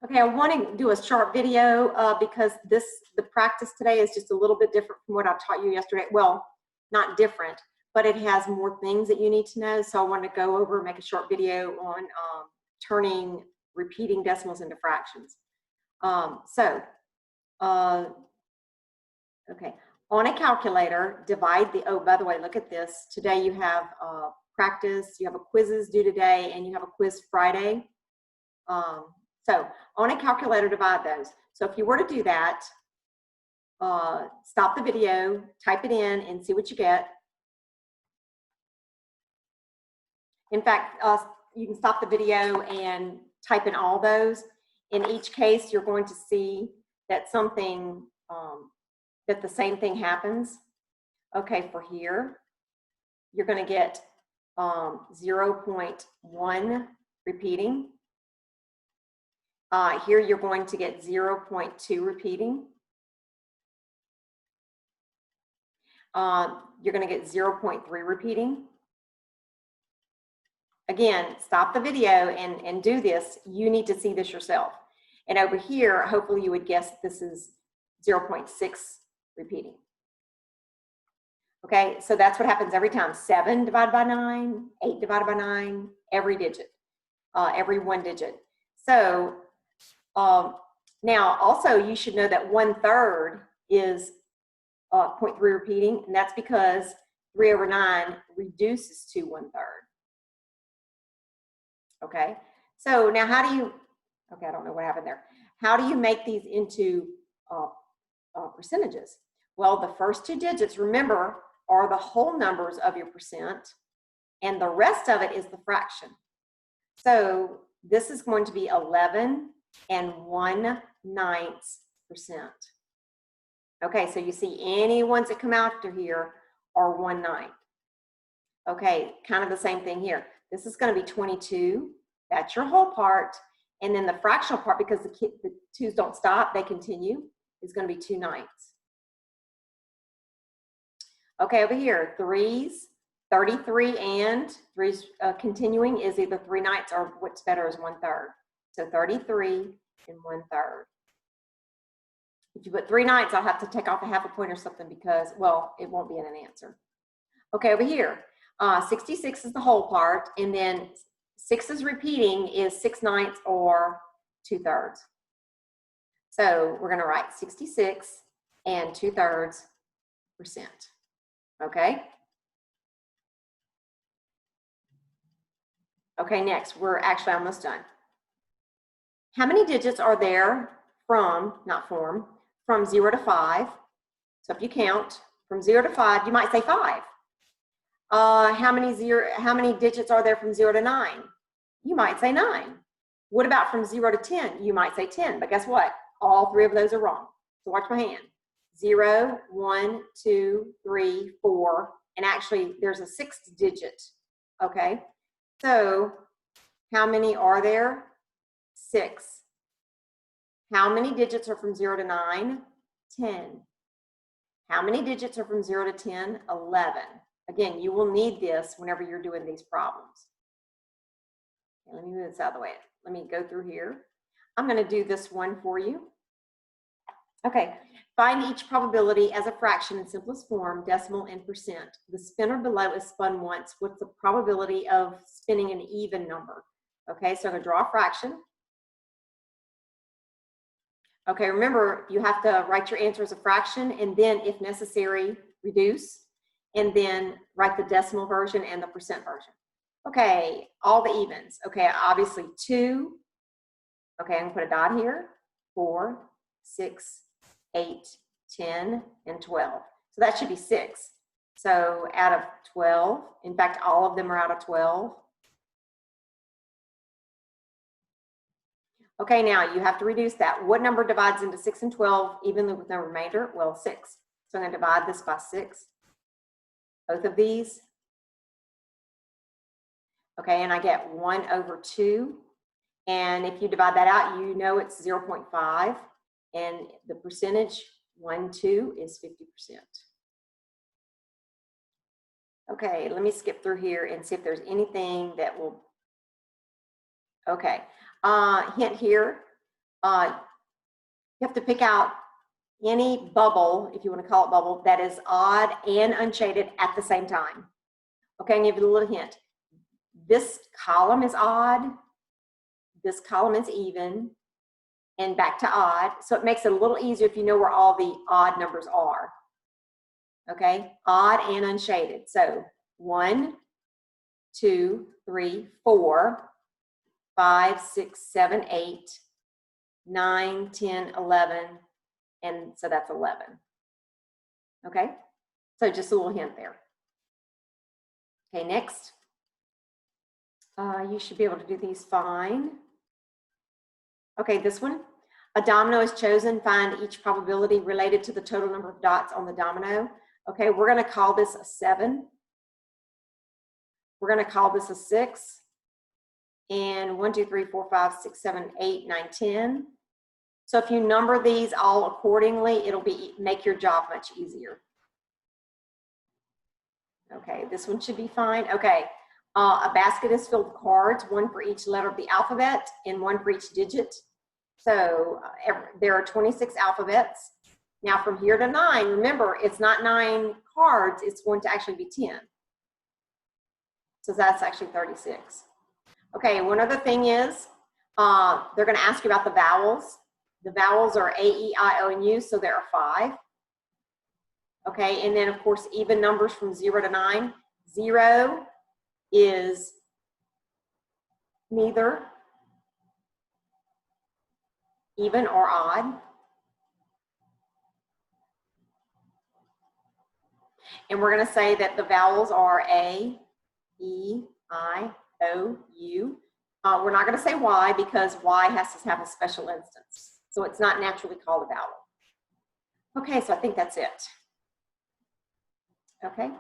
Okay, I want to do a short video because the practice today is just a little bit different from what I taught you yesterday. Well, not different, but it has more things that you need to know. So I want to go over, make a short video on turning repeating decimals into fractions. Okay, on a calculator, divide the, oh, by the way, look at this. Today you have practice, you have a quizzes due today, and you have a quiz Friday. So on a calculator, divide those. So if you were to do that, stop the video, type it in, and see what you get. In fact, you can stop the video and type in all those. In each case, you're going to see that something, that the same thing happens. Okay, for here, you're going to get 0.1 repeating. Here you're going to get 0.2 repeating. You're going to get 0.3 repeating. Again, stop the video and do this. You need to see this yourself. And over here, hopefully you would guess this is 0.6 repeating. Okay, so that's what happens every time. 7 divided by 9, 8 divided by 9, every digit, every one digit. So now also you should know that 1/3 is 0.3 repeating, and that's because 3 over 9 reduces to 1/3. Okay, so now how do you, okay, I don't know what happened there. How do you make these into percentages? Well, the first two digits, remember, are the whole numbers of your percent, and the rest of it is the fraction. So this is going to be 11 1/9%. Okay, so you see any ones that come after here are 1/9. Okay, kind of the same thing here. This is going to be 22. That's your whole part. And then the fractional part, because the twos don't stop, they continue, is going to be 2/9. Okay, over here, 3s, 33 and 3s continuing is either 3/9 or what's better is 1/3. So 33 and 1/3. If you put 3/9, I'll have to take off a half a point or something because, well, it won't be in an answer. Okay, over here, 66 is the whole part, and then 6's repeating is 6/9 or 2/3. So we're going to write 66 and 2/3%. Okay? Okay, next, we're actually almost done. How many digits are there from, not from 0 to 5? So if you count from 0 to 5, you might say 5. How many digits are there from 0 to 9? You might say 9. What about from 0 to 10? You might say 10, but guess what? All three of those are wrong. So watch my hand. 0, 1, 2, 3, 4, and actually there's a 6th digit. Okay, so how many are there? 6. How many digits are from 0 to 9? 10. How many digits are from 0 to 10? 11. Again, you will need this whenever you're doing these problems. Okay, let me move this out of the way. Let me go through here. I'm going to do this one for you. Okay, find each probability as a fraction in simplest form, decimal and percent. The spinner below is spun once. What's the probability of spinning an even number? Okay, so I'm going to draw a fraction. Okay, remember, you have to write your answer as a fraction, and then, if necessary, reduce, and then write the decimal version and the percent version. Okay, all the evens. Okay, obviously 2. Okay, I'm going to put a dot here. 4, 6, 8, 10, and 12. So that should be 6. So out of 12, in fact, all of them are out of 12. Okay, now you have to reduce that. What number divides into 6 and 12 evenly with no remainder? Well, 6. So I'm going to divide this by 6. Both of these. Okay, and I get 1/2. And if you divide that out, you know it's 0.5. And the percentage, 1/2, is 50%. Okay, let me skip through here and see if there's anything that will, okay. Hint here, you have to pick out any bubble, if you want to call it bubble, that is odd and unshaded at the same time. Okay, I'll give you a little hint. This column is odd, this column is even, and back to odd. So it makes it a little easier if you know where all the odd numbers are. Okay, odd and unshaded. So 1, 2, 3, 4, 5, 6, 7, 8, 9, 10, 11, and so that's 11. Okay, so just a little hint there. Okay, next. You should be able to do these fine. Okay, this one. A domino is chosen. Find each probability related to the total number of dots on the domino. Okay, we're going to call this a 7. We're going to call this a 6. And 1, 2, 3, 4, 5, 6, 7, 8, 9, 10. So if you number these all accordingly, it'll make your job much easier. Okay, this one should be fine. Okay, a basket is filled with cards, 1 for each letter of the alphabet and 1 for each digit. So there are 26 alphabets. Now from here to 9, remember, it's not 9 cards, it's going to actually be 10. So that's actually 36. Okay, one other thing is, they're going to ask you about the vowels. The vowels are A, E, I, O, and U, so there are 5. Okay, and then of course, even numbers from 0 to 9. 0 is neither even or odd. And we're going to say that the vowels are A, E, I, O, U. We're not going to say Y because Y has to have a special instance. So it's not naturally called a vowel. Okay, so I think that's it. Okay.